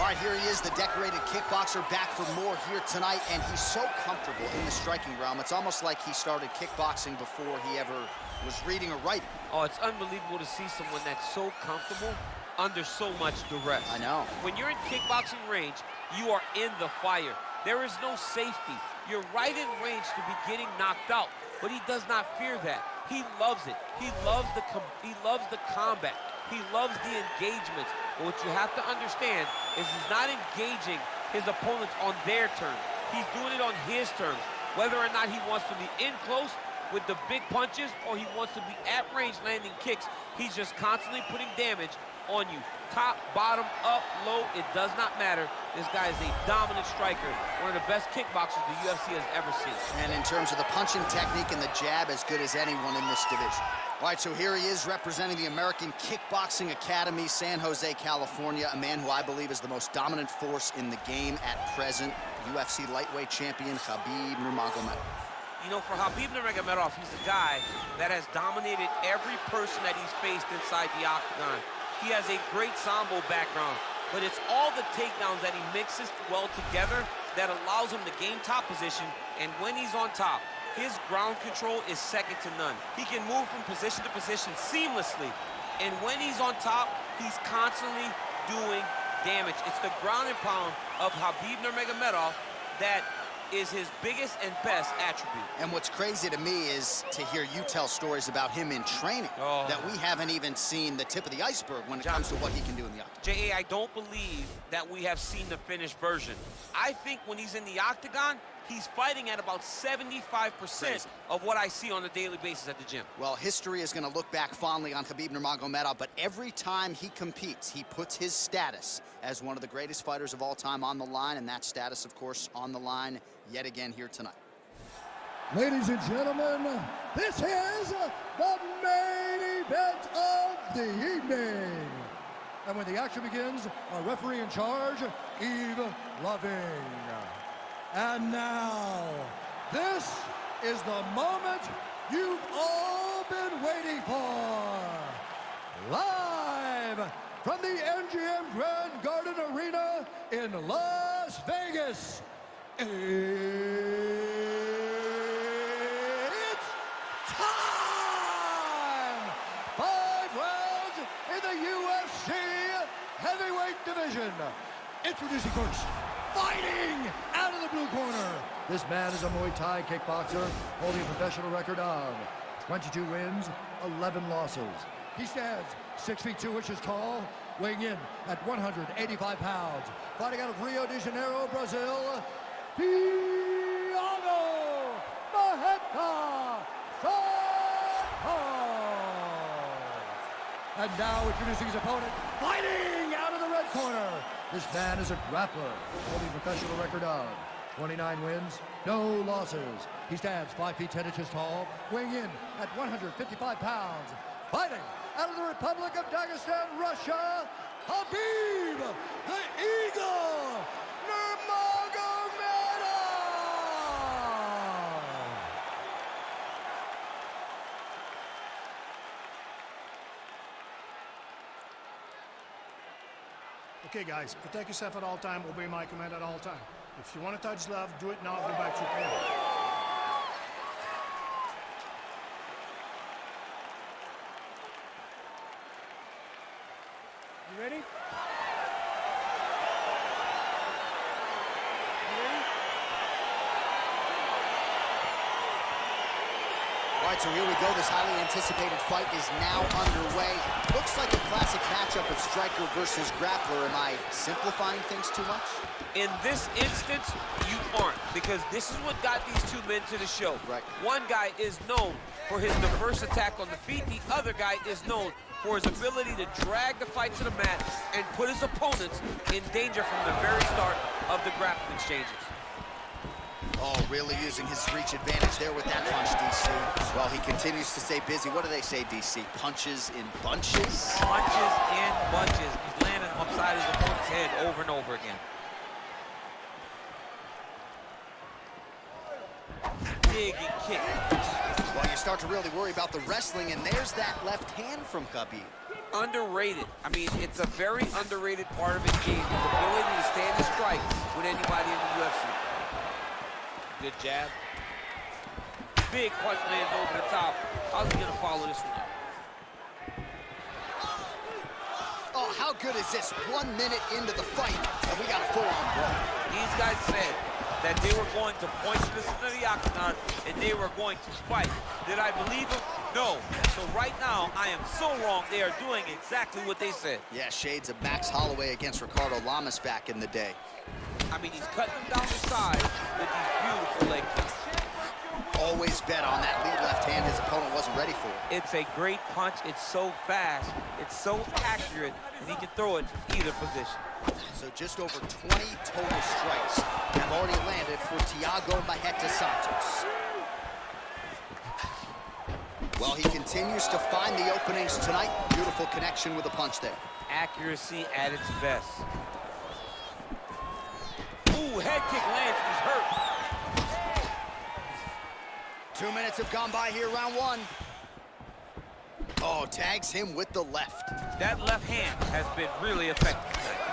right, here he is, the decorated kickboxer, back for more here tonight, and he's so comfortable in the striking realm. It's almost like he started kickboxing before he ever was reading or writing. Oh, it's unbelievable to see someone that's so comfortable under so much duress. I know. When you're in kickboxing range, you are in the fire. There is no safety. You're right in range to be getting knocked out, but he does not fear that. He loves it. He loves the combat. He loves the engagements. But what you have to understand is he's not engaging his opponents on their terms. He's doing it on his terms. Whether or not he wants to be in close with the big punches or he wants to be at range landing kicks, he's just constantly putting damage on you. Top, bottom, up, low, it does not matter. This guy is a dominant striker, one of the best kickboxers the UFC has ever seen. And in terms of the punching technique and the jab, as good as anyone in this division. All right, so here he is representing the American Kickboxing Academy, San Jose, California, a man who I believe is the most dominant force in the game at present, UFC lightweight champion Khabib Nurmagomedov. You know, for Khabib Nurmagomedov, he's a guy that has dominated every person that he's faced inside the octagon. He has a great sambo background, but it's all the takedowns that he mixes well together that allows him to gain top position, and when he's on top, his ground control is second to none. He can move from position to position seamlessly, and when he's on top, he's constantly doing damage. It's the ground and pound of Khabib Nurmagomedov that is his biggest and best attribute. And what's crazy to me is to hear you tell stories about him in training that we haven't even seen the tip of the iceberg when it comes to what he can do in the octagon. J.A., I don't believe that we have seen the finished version. I think when he's in the octagon, he's fighting at about 75% of what I see on a daily basis at the gym. Well, history is going to look back fondly on Khabib Nurmagomedov, but every time he competes, he puts his status as one of the greatest fighters of all time on the line, and that status, of course, on the line yet again here tonight. Ladies and gentlemen, this is the main event of the evening. And when the action begins, our referee in charge, Yves Loving. And now, this is the moment you've all been waiting for. Live from the MGM Grand Garden Arena in Las Vegas. It's time! 5 rounds in the UFC heavyweight division. Introducing first, fighting out of the blue corner. This man is a Muay Thai kickboxer holding a professional record of 22 wins, 11 losses. He stands 6 feet 2 inches tall, weighing in at 185 pounds. Fighting out of Rio de Janeiro, Brazil, Thiago Santos. And now introducing his opponent, fighting out of the red corner. This man is a grappler, holding a professional record of 29 wins, no losses. He stands 5 feet 10 inches tall, weighing in at 155 pounds. Fighting out of the Republic of Dagestan, Russia, Khabib the Eagle Nurmagomedov. Okay, guys, protect yourself at all time, obey my command at all time. If you want to touch love, do it now, go back to your corner. You ready? All right, so here we go. This highly anticipated fight is now underway. Looks like a classic matchup of striker versus grappler. Am I simplifying things too much? In this instance, you aren't, because this is what got these two men to the show. Right. One guy is known for his diverse attack on the feet. The other guy is known for his ability to drag the fight to the mat and put his opponents in danger from the very start of the grappling exchanges. Oh, really using his reach advantage there with that punch, DC. Well, he continues to stay busy. What do they say, DC? Punches in bunches? Punches in bunches. He's landing upside his opponent's head over and over again. Big kick. Well, you start to really worry about the wrestling, and there's that left hand from Khabib. Underrated. I mean, it's a very underrated part of his game. His ability to stand and strike with anybody in the UFC. Good jab. Big punch lands over the top. How's he gonna follow this one up? Oh, how good is this? 1 minute into the fight, and we got a full-on brawl. These guys said that they were going to point this into the octagon and they were going to fight. Did I believe them? No. So right now, I am so wrong. They are doing exactly what they said. Yeah, shades of Max Holloway against Ricardo Lamas back in the day. I mean, he's cutting them down the side with these beautiful leg kicks. Always bet on that lead left hand his opponent wasn't ready for. It's a great punch. It's so fast. It's so accurate, and he can throw it either position. So just over 20 total strikes have already landed for Thiago Santos. Well, he continues to find the openings tonight. Beautiful connection with a punch there. Accuracy at its best. Ooh, head kick lands. He's hurt. 2 minutes have gone by here, round one. Oh, tags him with the left. That left hand has been really effective tonight.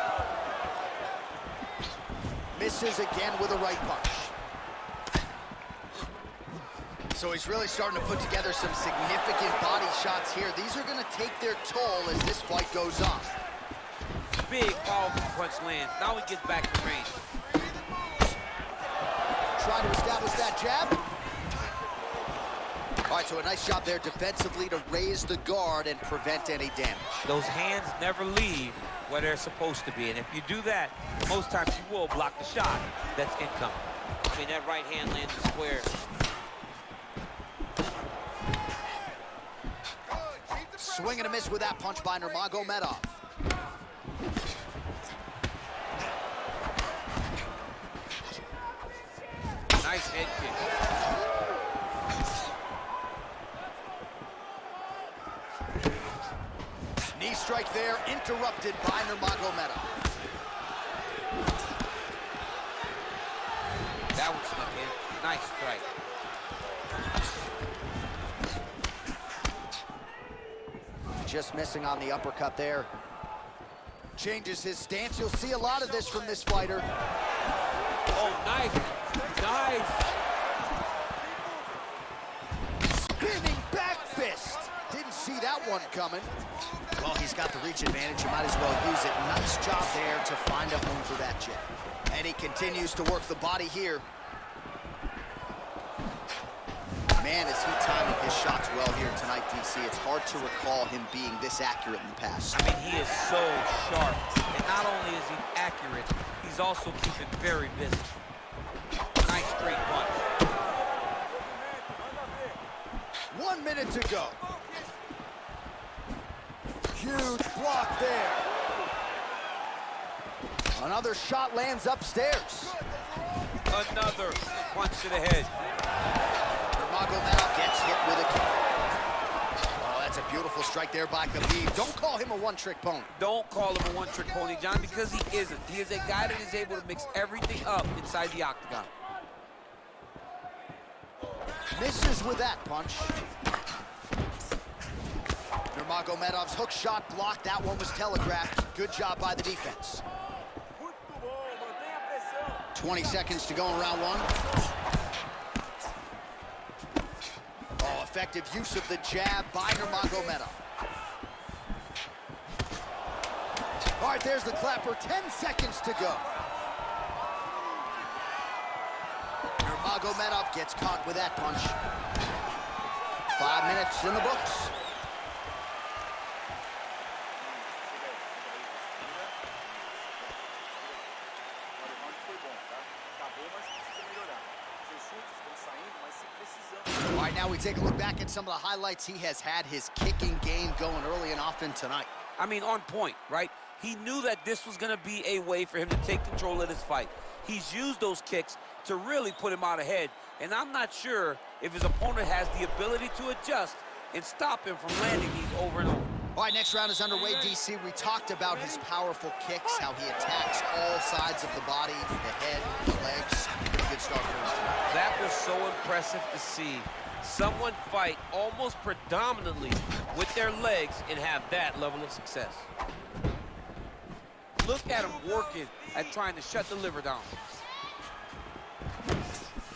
Misses again with a right punch. So he's really starting to put together some significant body shots here. These are going to take their toll as this fight goes on. Big, powerful punch lands. Now he gets back to range. Trying to establish that jab. All right, so a nice job there defensively to raise the guard and prevent any damage. Those hands never leave where they're supposed to be, and if you do that, most times you will block the shot that's incoming. I mean, that right hand lands square. Swing and a miss with that punch by Nurmagomedov. Nice head kick. Knee strike there, interrupted by Nurmagomedov. That one snuck in. Nice strike. Just missing on the uppercut there. Changes his stance. You'll see a lot of this from this fighter. Oh, nice. Nice. Spinning back fist. Didn't see that one coming. Well, he's got the reach advantage. You might as well use it. Nice job there to find a home for that jab. And he continues to work the body here. Man, is he timing his shots well here tonight, DC. It's hard to recall him being this accurate in the past. I mean, he is so sharp. And not only is he accurate, he's also keeping very busy. Nice straight punch. 1 minute to go. Huge block there. Another shot lands upstairs. Another punch to the head. Nurmagomedov gets hit with a kick. Oh, that's a beautiful strike there by Khabib. Don't call him a one-trick pony. Don't call him a one-trick pony, John, because he isn't. He is a guy that is able to mix everything up inside the octagon. Misses with that punch. Nurmagomedov's hook shot blocked. That one was telegraphed. Good job by the defense. 20 seconds to go in round one. Oh, effective use of the jab by Nurmagomedov. All right, there's the clapper. 10 seconds to go. Nurmagomedov gets caught with that punch. 5 minutes in the books. All right, now we take a look back at some of the highlights. He has had his kicking game going early and often tonight. I mean, on point, right? He knew that this was going to be a way for him to take control of this fight. He's used those kicks to really put him out ahead, and I'm not sure if his opponent has the ability to adjust and stop him from landing these over and over. All right, next round is underway, DC. We talked about his powerful kicks, how he attacks all sides of the body, the head, the legs. Pretty good start for him tonight. That was so impressive to see. someone fight almost predominantly with their legs and have that level of success. Look at him working at trying to shut the liver down.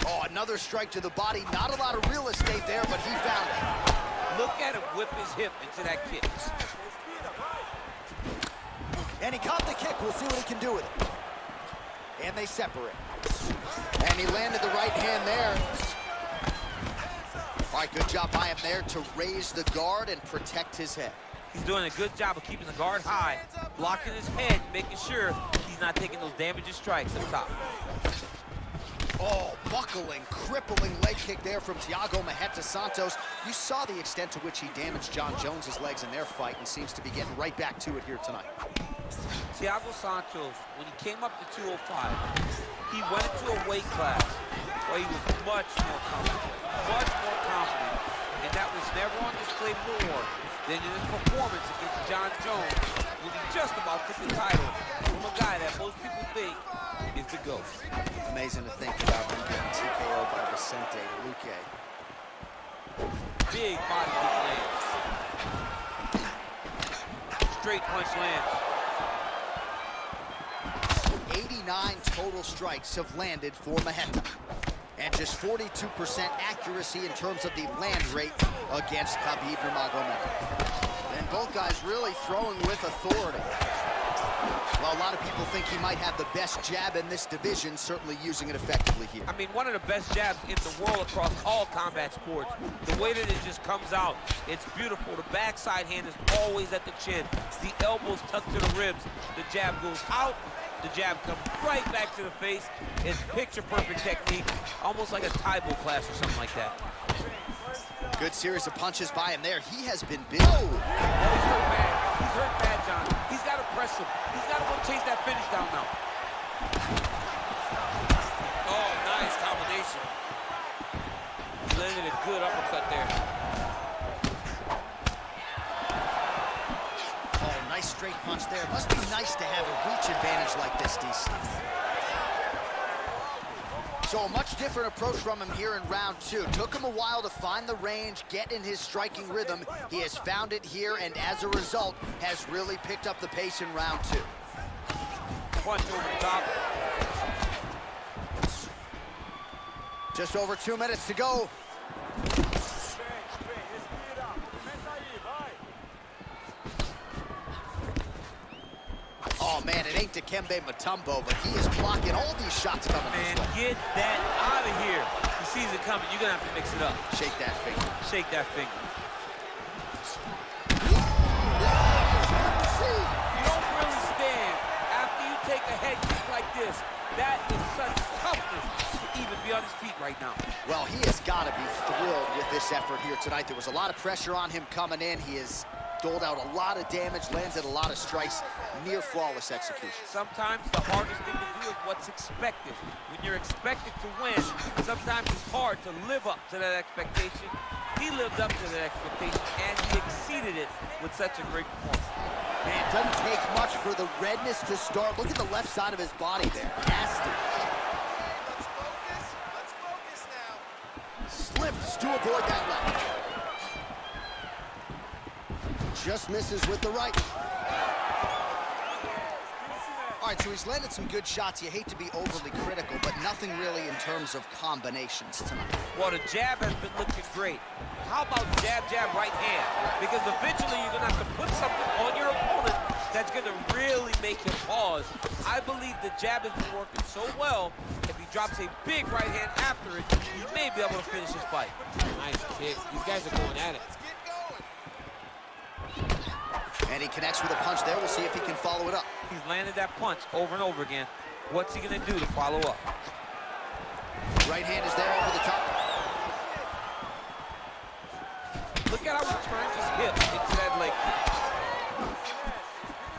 Oh, another strike to the body. Not a lot of real estate there, but he found it. Look at him whip his hip into that kick. And he caught the kick. We'll see what he can do with it. And they separate. And he landed the right hand there. All right, good job by him there to raise the guard and protect his head. He's doing a good job of keeping the guard high, blocking his head, making sure he's not taking those damaging strikes up top. Oh, buckling, crippling leg kick there from Thiago Santos. You saw the extent to which he damaged John Jones's legs in their fight and seems to be getting right back to it here tonight. Thiago Santos, when he came up to 205, he went into a weight class where he was much more confident, and that was never on display more than in his performance against John Jones when he just about took the title from a guy that most people think is the GOAT. Amazing to think about him getting TKO by Vicente Luque. Big body kick lands. Straight punch lands. 89 total strikes have landed for Marreta. And just 42% accuracy in terms of the land rate against Khabib Nurmagomedov. And both guys really throwing with authority. Well, a lot of people think he might have the best jab in this division, certainly using it effectively here. I mean, one of the best jabs in the world across all combat sports. The way that it just comes out, it's beautiful. The backside hand is always at the chin. The elbows tucked to the ribs. The jab goes out. The jab comes right back to the face. It's picture-perfect technique, almost like a Taibo class or something like that. Good series of punches by him there. He has been big. Oh, he's hurt bad. He's hurt bad, John. He's got to press him. He's got to go chase that finish down now. Oh, nice combination. He landed a good uppercut there. Nice straight punch there. Must be nice to have a reach advantage like this, DC. So a much different approach from him here in round two. Took him a while to find the range, get in his striking rhythm. He has found it here, and as a result, has really picked up the pace in round two. Punch over the top. Just over 2 minutes to go. Oh, man, it ain't Dikembe Mutombo, but he is blocking all these shots coming Man, this way. get that out of here. He sees it coming. You're going to have to mix it up. Shake that finger. Shake that finger. You don't really stand after you take a head kick like this. That is such toughness to even be on his feet right now. Well, he has got to be thrilled with this effort here tonight. There was a lot of pressure on him coming in. He has doled out a lot of damage, landed a lot of strikes, near flawless execution. Sometimes the hardest thing to do is what's expected. When you're expected to win, sometimes it's hard to live up to that expectation. He lived up to that expectation, and he exceeded it with such a great performance. Man, it doesn't take much for the redness to start. Look at the left side of his body there. Nasty. Let's focus now. Slips to avoid that left. Just misses with the right. All right, so he's landed some good shots. You hate to be overly critical, but nothing really in terms of combinations tonight. Well, the jab has been looking great. How about jab, jab, right hand? Because eventually you're going to have to put something on your opponent that's going to really make him pause. I believe the jab has been working so well, if he drops a big right hand after it, he may be able to finish his fight. Nice kick. These guys are going at it. And he connects with a punch there. We'll see if he can follow it up. He's landed that punch over and over again. What's he going to do to follow up? Right hand is there over the top. Look at how he turns his hip into that leg kick.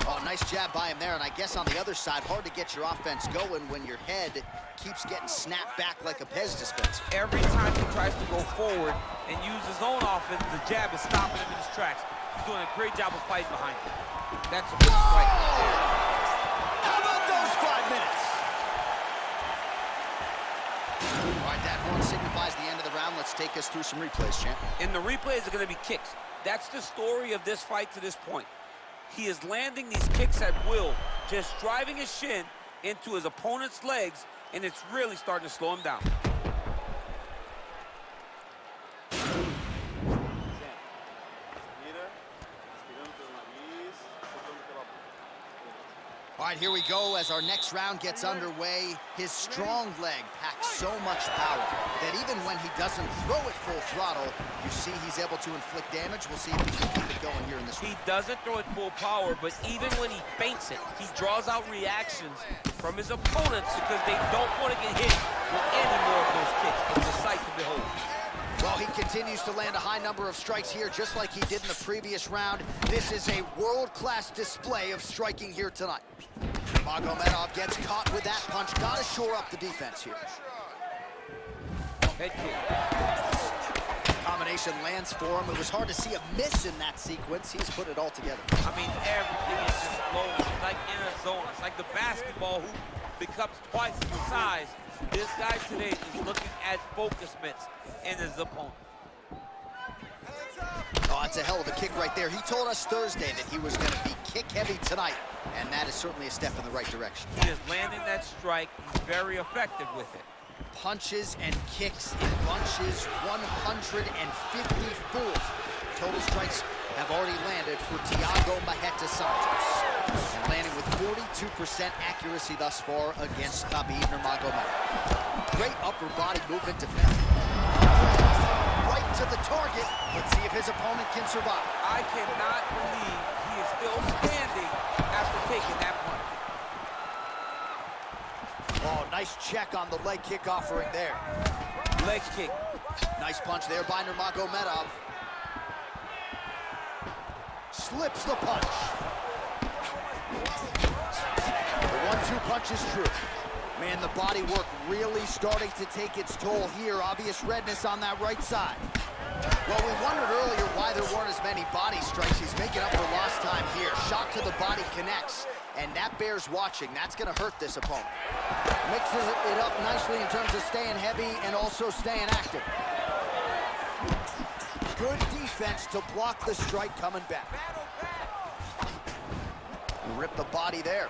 Oh, nice jab by him there. And I guess on the other side, hard to get your offense going when your head keeps getting snapped back like a Pez dispenser. Every time he tries to go forward and use his own offense, the jab is stopping him in his tracks. He's doing a great job of fighting behind him. That's a good strike right there. How about those 5 minutes? All right, that horn signifies the end of the round. Let's take us through some replays, champ. And the replays are going to be kicks. That's the story of this fight to this point. He is landing these kicks at will, just driving his shin into his opponent's legs, and it's really starting to slow him down. All right, here we go as our next round gets underway. His strong leg packs so much power that even when he doesn't throw it full throttle, you see he's able to inflict damage. We'll see if he can keep it going here in this round. He doesn't throw it full power, but even when he feints it, he draws out reactions from his opponents because they don't want to get hit with any more of those kicks. It's a sight to behold. Well, he continues to land a high number of strikes here, just like he did in the previous round. This is a world-class display of striking here tonight. Nurmagomedov gets caught with that punch. Got to shore up the defense here. Head kick. Combination lands for him. It was hard to see a miss in that sequence. He's put it all together. I mean, everything is just flowing. It's like in a zone. It's like the basketball hoop becomes twice the size. This guy today is looking at focus mitts in his opponent. Oh, that's a hell of a kick right there. He told us Thursday that he was going to be kick-heavy tonight, and that is certainly a step in the right direction. He is landing that strike. He's very effective with it. Punches and kicks in bunches, 154. Total strikes have already landed for Thiago Santos. And landing with 42% accuracy thus far against Khabib Nurmagomedov. Great upper body movement defensively. Right to the target. Let's see if his opponent can survive. I cannot believe he is still standing after taking that punch. Oh, nice check on the leg kick offering there. Leg kick. Nice punch there by Nurmagomedov. Slips the punch. The 1-2 punch is true. Man, the body work really starting to take its toll here. Obvious redness on that right side. Well, we wondered earlier why there weren't as many body strikes. He's making up for lost time here. Shot to the body connects, and that bears watching. That's going to hurt this opponent. Mixes it up nicely in terms of staying heavy and also staying active. Good defense to block the strike coming back. Rip the body there.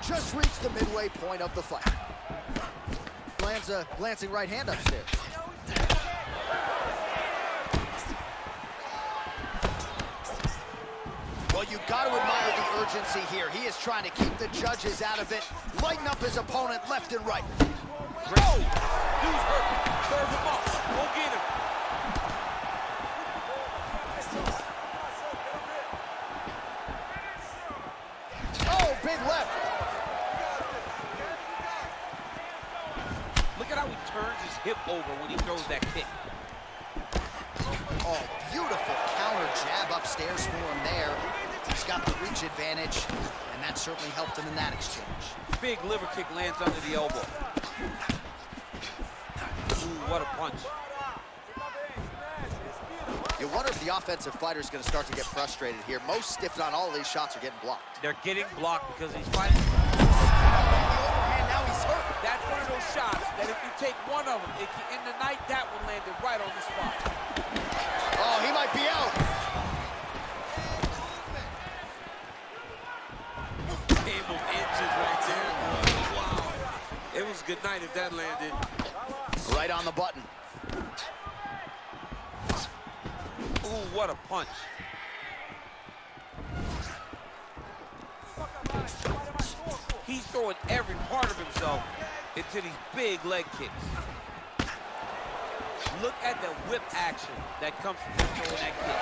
Just reached the midway point of the fight. Lands a glancing right hand upstairs. Well, you got to admire the urgency here. He is trying to keep the judges out of it, lighten up his opponent left and right. Oh! Dude's hurt. Serve him up. Go get him. Oh, big left. Look at how he turns his hip over when he throws that kick. Oh, beautiful counter jab upstairs for him there. He's got the reach advantage, and that certainly helped him in that exchange. Big liver kick lands under the elbow. Ooh, what a punch. You wonder if the offensive fighter is going to start to get frustrated here. Most, if not all, of these shots are getting blocked. They're getting blocked because he's fighting. And now he's hurt. That's one of those shots that if you take one of them, in the night, that one landed right on the spot. Oh, he might be out. Game of inches right there. Wow. It was good night if that landed. Right on the button. Ooh, what a punch. He's throwing every part of himself into these big leg kicks. Look at the whip action that comes from him throwing that kick.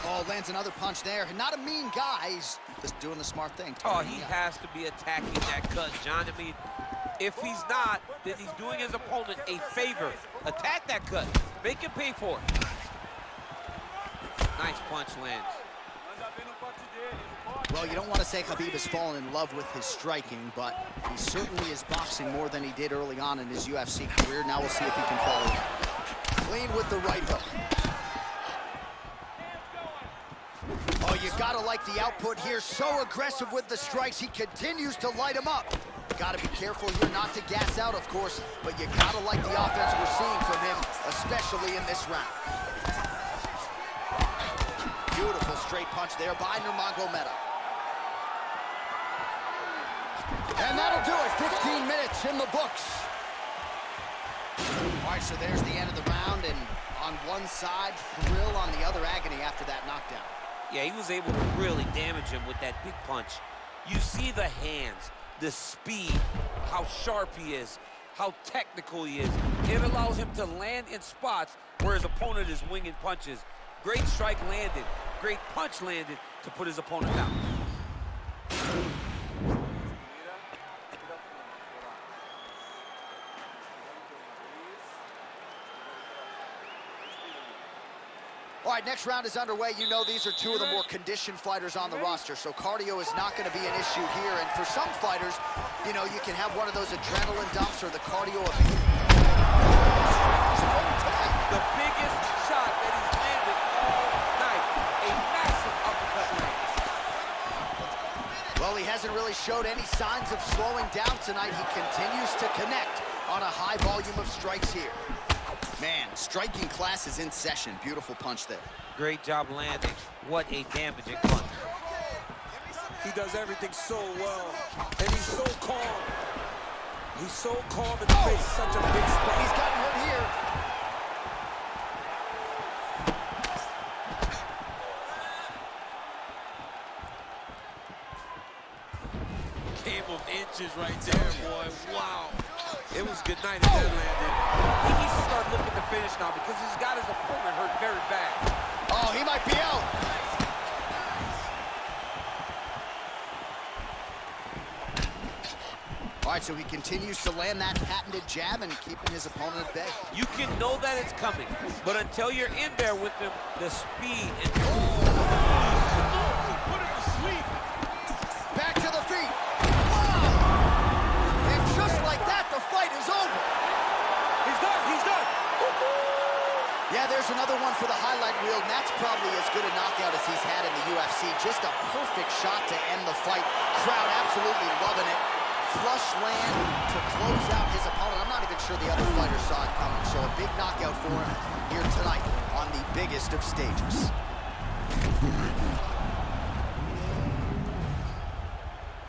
Oh, lands another punch there. Not a mean guy. He's just doing the smart thing. Oh, he has to be attacking that cut, John. I mean, if he's not, then he's doing his opponent a favor. Attack that cut. Make him pay for it. Nice punch lands. Well, you don't want to say Khabib has fallen in love with his striking, but he certainly is boxing more than he did early on in his UFC career. Now we'll see if he can follow it. Clean with the right hook. Oh, you gotta like the output here. So aggressive with the strikes. He continues to light him up. Gotta be careful here not to gas out, of course, but you gotta like the offense we're seeing from him, especially in this round. Beautiful straight punch there by Nurmagomedov. And that'll do it. 15 minutes in the books. All right, so there's the end of the round, and on one side, thrill, on the other, agony after that knockdown. Yeah, he was able to really damage him with that big punch. You see the hands, the speed, how sharp he is, how technical he is. It allows him to land in spots where his opponent is winging punches. Great strike landed, great punch landed to put his opponent down. All right, next round is underway. You know these are two of the more conditioned fighters on the roster, so cardio is not going to be an issue here. And for some fighters, you know, you can have one of those adrenaline dumps or the cardio of the biggest shot that he's landed all night. A massive uppercut. Well, he hasn't really showed any signs of slowing down tonight. He continues to connect on a high volume of strikes here. Man, striking class is in session. Beautiful punch there. Great job landing. What a damaging punch. He does everything so well, and he's so calm. He's so calm in the face of such a big spot. He's gotten hurt here. Game of inches right there, boy. Wow. It was good night if that landed. He needs to start looking to finish now because he's got his opponent hurt very bad. Oh, he might be out. All right, so he continues to land that patented jab and keeping his opponent at bay. You can know that it's coming, but until you're in there with him, the speed and... Put him to sleep. Back to the feet. Wow! And just like that, the fight is over. He's done. He's done. Yeah, there's another one for the highlight reel, and that's probably as good a knockout as he's had in the UFC. Just a perfect shot to end the fight. Crowd absolutely loving it. Flush land to close out his opponent. I'm not even sure the other fighter saw it coming, so a big knockout for him here tonight on the biggest of stages.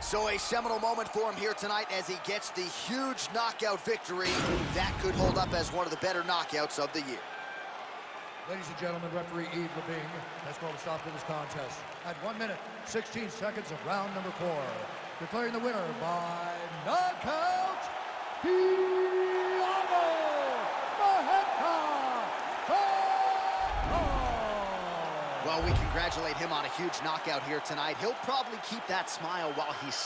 So a seminal moment for him here tonight as he gets the huge knockout victory. That could hold up as one of the better knockouts of the year. Ladies and gentlemen, referee Yves Levine has called a stop to this contest at 1 minute, 16 seconds of round number 4. Declaring the winner by knockout, Thiago. Well, we congratulate him on a huge knockout here tonight. He'll probably keep that smile while he's